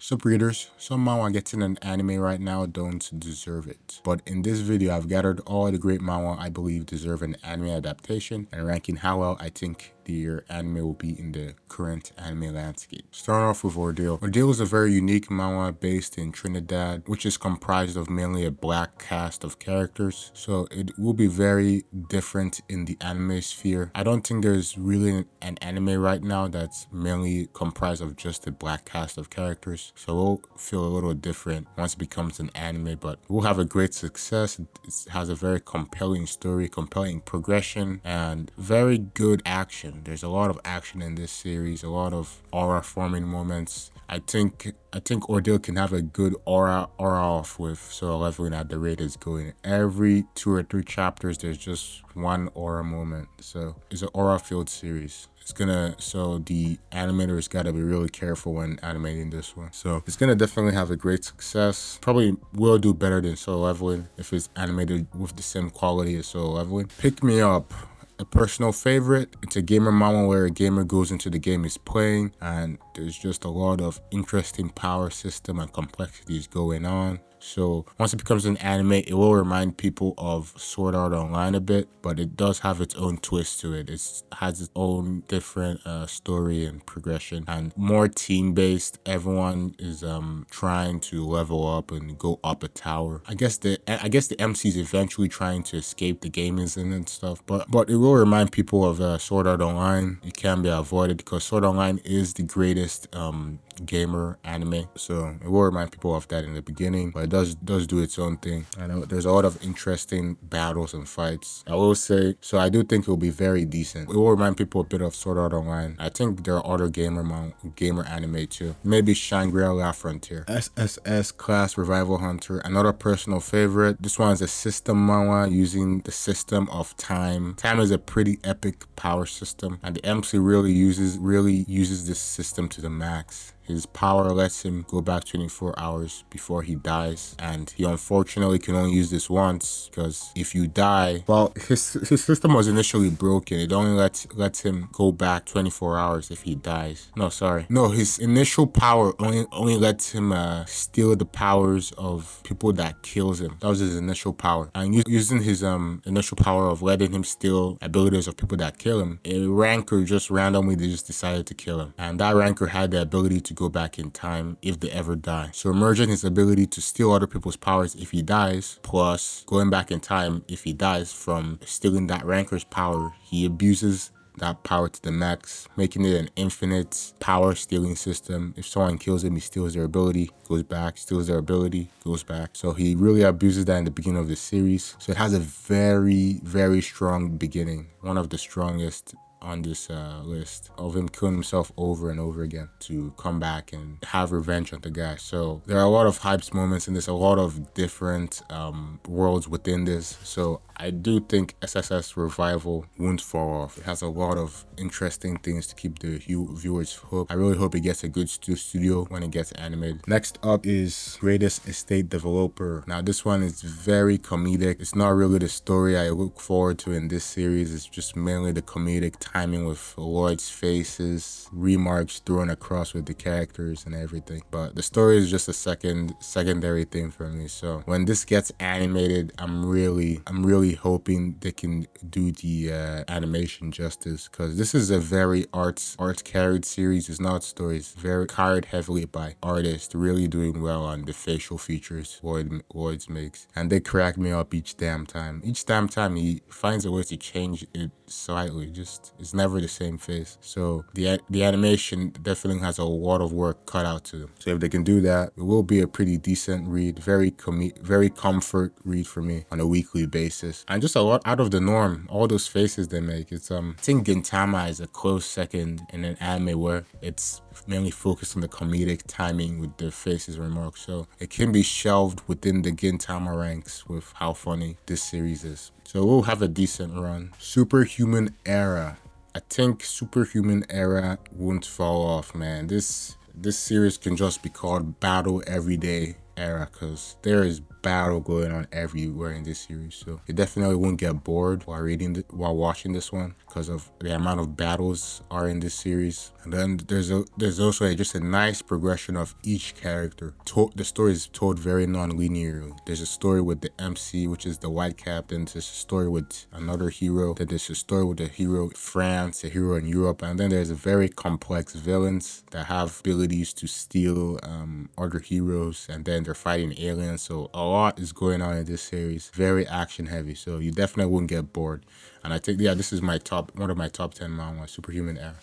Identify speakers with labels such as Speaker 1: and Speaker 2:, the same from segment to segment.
Speaker 1: Sup readers, some manhwa getting an anime right now don't deserve it. But in this video, I've gathered all the great manhwa I believe deserve an anime adaptation and ranking how well I think their anime will be in the current anime landscape. Starting off with Ordeal. Ordeal is a very unique manhwa based in Trinidad, which is comprised of mainly a black cast of characters. So it will be very different in the anime sphere. I don't think there's really an anime right now that's mainly comprised of just a black cast of characters. So we'll feel a little different once it becomes an anime, but we'll have a great success. It has a very compelling story, compelling progression, and very good action. There's a lot of action in this series, a lot of aura forming moments. I think Ordeal can have a good aura off with solo leveling at the rate it's going. Every 2 or 3 chapters, there's just one aura moment. So it's an aura filled series. So the animators gotta be really careful when animating this one. So it's gonna definitely have a great success. Probably will do better than solo leveling if it's animated with the same quality as solo leveling. Pick Me Up. A personal favorite. It's a gamer manhwa where a gamer goes into the game he's playing, and there's just a lot of interesting power system and complexities going on. So once it becomes an anime, it will remind people of Sword Art Online a bit, but it does have its own twist to it. It has its own different story and progression, and more team-based. Everyone is trying to level up and go up a tower. I guess the MC is eventually trying to escape the game is in and stuff, but it will remind people of Sword Art Online. It can be avoided because Sword Art Online is the greatest gamer anime, so it will remind people of that in the beginning, but it does do its own thing. I know there's a lot of interesting battles and fights, I will say, so I do think it will be very decent. It will remind people a bit of Sword Art Online. I think there are other gamer anime too, maybe Shangri-La Frontier. SSS Class Revival Hunter, another personal favorite. This one is a system manhwa using the system of time. Time is a pretty epic power system, and the MC really uses this system to the max. His power lets him go back 24 hours before he dies, and he unfortunately can only use this once because if you die, well, his system was initially broken. It only lets him go back 24 hours if he dies. No, his initial power only lets him steal the powers of people that kills him. That was his initial power, and using his initial power of letting him steal abilities of people that kill him, a ranker just randomly decided to kill him, and that ranker had the ability to go back in time if they ever die. So merging his ability to steal other people's powers if he dies, plus going back in time if he dies from stealing that ranker's power, he abuses that power to the max, making it an infinite power stealing system. If someone kills him, he steals their ability, goes back, steals their ability, goes back. So he really abuses that in the beginning of the series. So it has a very, very strong beginning, one of the strongest on this list, of him killing himself over and over again to come back and have revenge on the guy. So there are a lot of hypes moments in this, a lot of different worlds within this. So I do think SSS Revival won't fall off. It has a lot of interesting things to keep the viewers hooked. I really hope it gets a good studio when it gets animated. Next up is Greatest Estate Developer. Now this one is very comedic. It's not really the story I look forward to in this series. It's just mainly the comedic timing with Lloyd's faces, remarks thrown across with the characters and everything. But the story is just a secondary thing for me. So when this gets animated, I'm really hoping they can do the animation justice, because this is a very arts carried series. It's not stories, very carried heavily by artists, really doing well on the facial features Lloyd's makes, and they crack me up each damn time. Each damn time he finds a way to change it slightly, just it's never the same face. So the animation definitely has a lot of work cut out to them. So if they can do that, it will be a pretty decent read, very comfort read for me on a weekly basis, and just a lot out of the norm. All those faces they make, it's I think Gintama is a close second in an anime where it's mainly focused on the comedic timing with the faces and remarks. So it can be shelved within the Gintama ranks with how funny this series is. So we'll have a decent run. Superhuman Era. I think Superhuman Era won't fall off, man. This series can just be called Battle Everyday Era, because there is battle going on everywhere in this series, so you definitely won't get bored while while watching this one because of the amount of battles are in this series. And then there's also just a nice progression of each character. The story is told very non-linearly. There's a story with the MC, which is the white cap, then there's a story with another hero, then there's a story with a hero in France, a hero in Europe, and then there's a very complex villains that have abilities to steal other heroes, and then they're fighting aliens. So a lot is going on in this series, very action heavy, so you definitely wouldn't get bored. And I think, yeah, this is one of my top 10 manhwa, Superhuman Era.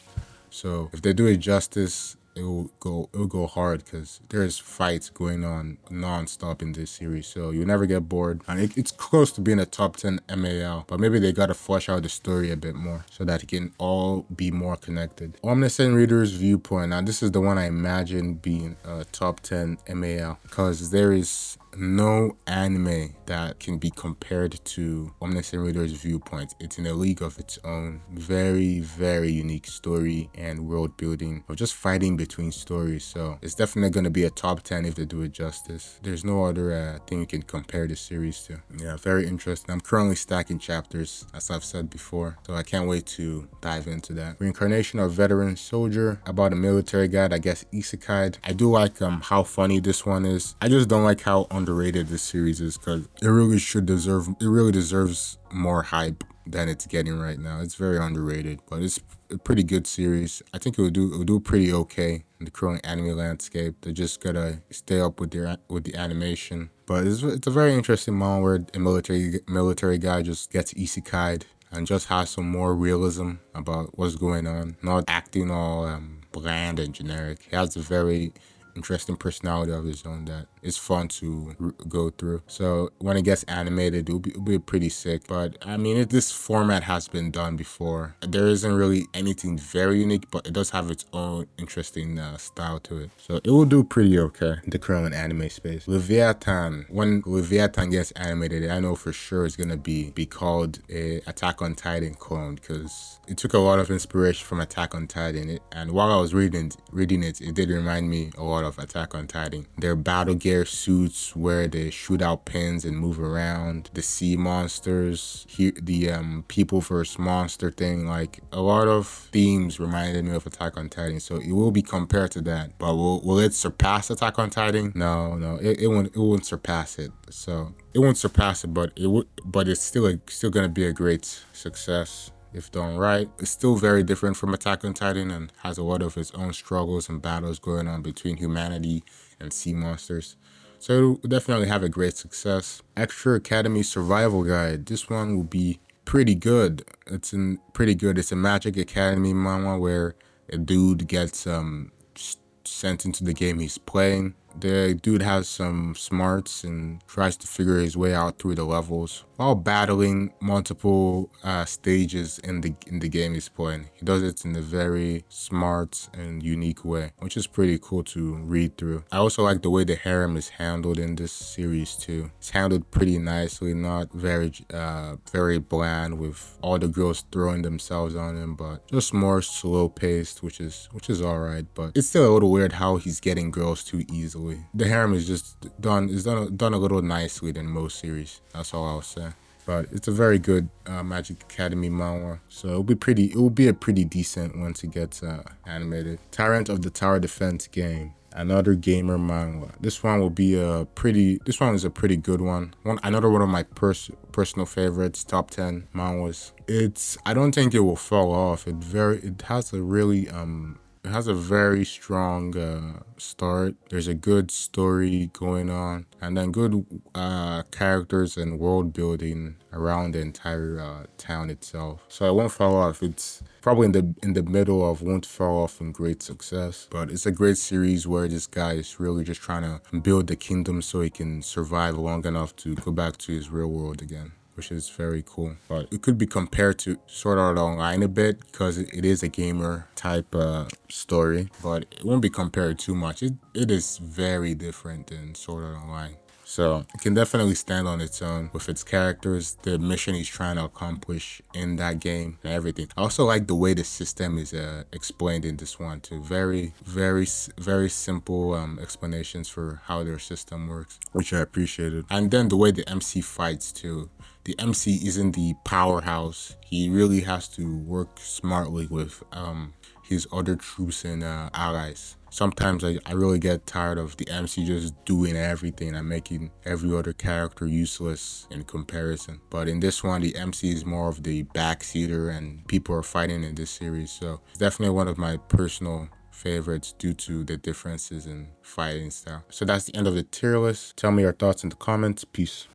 Speaker 1: So if they do it justice, it'll go hard because there's fights going on non-stop in this series, so you'll never get bored. And it's close to being a top 10 MAL, but maybe they gotta flesh out the story a bit more so that it can all be more connected. Omniscient Reader's Viewpoint. Now this is the one I imagine being a top 10 MAL because there is no anime that can be compared to Omniscient Reader's Viewpoint. It's in a league of its own. Very, very unique story and world building, or just fighting between stories. So it's definitely going to be a top 10 if they do it justice. There's no other thing you can compare this series to. Yeah, very interesting. I'm currently stacking chapters, as I've said before, so I can't wait to dive into that. Reincarnation of Veteran Soldier, about a military guy that gets isekai. I do like how funny this one is. I just don't like how underrated this series is because it really deserves more hype than it's getting right now. It's very underrated, but it's a pretty good series. I think it will do pretty okay in the current anime landscape. They just gotta stay up with the animation. But it's a very interesting moment where a military guy just gets isekai'd and just has some more realism about what's going on, not acting all bland and generic. He has a very interesting personality of his own that is fun to go through. So when it gets animated, it'll be pretty sick. But I mean, this format has been done before. There isn't really anything very unique, but it does have its own interesting style to it. So it will do pretty okay in the current anime space. Leviathan. When Leviathan gets animated, I know for sure it's gonna be called a Attack on Titan clone because it took a lot of inspiration from Attack on Titan. And while I was reading it, it did remind me a lot of Attack on Titan. Their battle gear suits where they shoot out pins and move around, the sea monsters, the people versus monster thing, like a lot of themes reminded me of Attack on Titan. So it will be compared to that, but will it surpass Attack on Titan? No, it won't surpass it. So it won't surpass it, but it's still gonna be a great success if done right. It's still very different from Attack on Titan and has a lot of its own struggles and battles going on between humanity and sea monsters. So it will definitely have a great success. Extra Academy Survival Guide. This one will be pretty good. It's a Magic Academy manhwa where a dude gets sent into the game he's playing. The dude has some smarts and tries to figure his way out through the levels while battling multiple stages in the game he's playing. He does it in a very smart and unique way, which is pretty cool to read through. I also like the way the harem is handled in this series too. It's handled pretty nicely, not very bland with all the girls throwing themselves on him, but just more slow paced, which is alright. But it's still a little weird how he's getting girls too easily. The harem is just done a little nicely than most series. That's all I'll say. But it's a very good Magic Academy manhwa, so it will be a pretty decent once it gets animated. Tyrant of the Tower Defense Game, another gamer manhwa. This one is a pretty good one. Another one of my personal favorites, top 10 manhwas. I don't think it will fall off. It has a very strong start. There's a good story going on, and then good characters and world building around the entire town itself. So it won't fall off. It's probably in the middle of won't fall off in great success, but it's a great series where this guy is really just trying to build the kingdom so he can survive long enough to go back to his real world again, which is very cool. But it could be compared to Sword Art Online a bit because it is a gamer type story, but it won't be compared too much. It is very different than Sword Art Online. So it can definitely stand on its own with its characters, the mission he's trying to accomplish in that game, and everything. I also like the way the system is explained in this one too. Very simple explanations for how their system works, which I appreciated. And then the way the MC fights too. The MC isn't the powerhouse. He really has to work smartly with his other troops and allies. Sometimes I really get tired of the MC just doing everything and making every other character useless in comparison. But in this one, the MC is more of the backseater and people are fighting in this series. So it's definitely one of my personal favorites due to the differences in fighting style. So that's the end of the tier list. Tell me your thoughts in the comments. Peace.